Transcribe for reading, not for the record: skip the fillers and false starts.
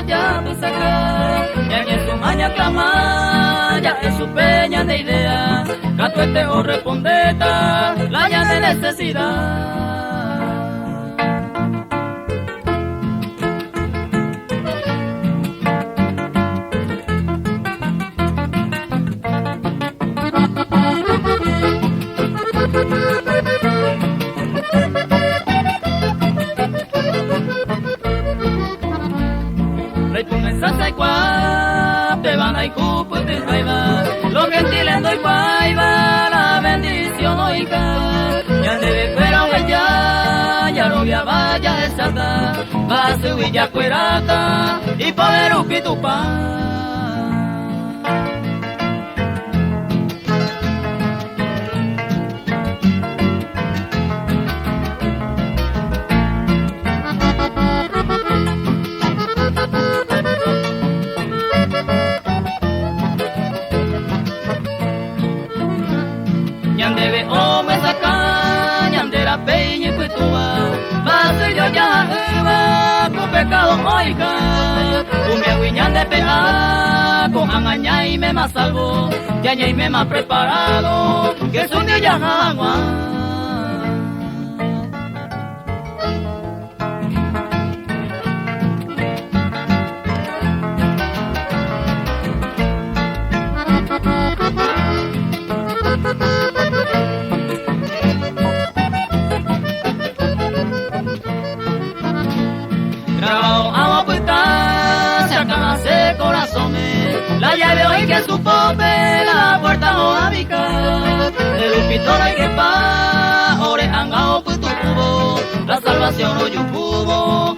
ya me saca, ya en su maña clama, ya en su peña de idea, gato este o respondeta, la ya de necesidad. Te van a cupo te traiba, los gentiles doy paiva, la bendición oiga, ya debe pero ya lo via vaya de sata, va a subir ya cuerata y poder upitupa. Debe o me saca, ñandera peña y cuituba, va a ser yo ya con pecado oiga, con mi aguiñan de pea, con angaña y me más salvo, ya y me más preparado, que es un día agua. La llave hoy que su pope, la puerta o abica, el upitoro y que pa, ore angao pues tu cubo, la salvación hoy un cubo,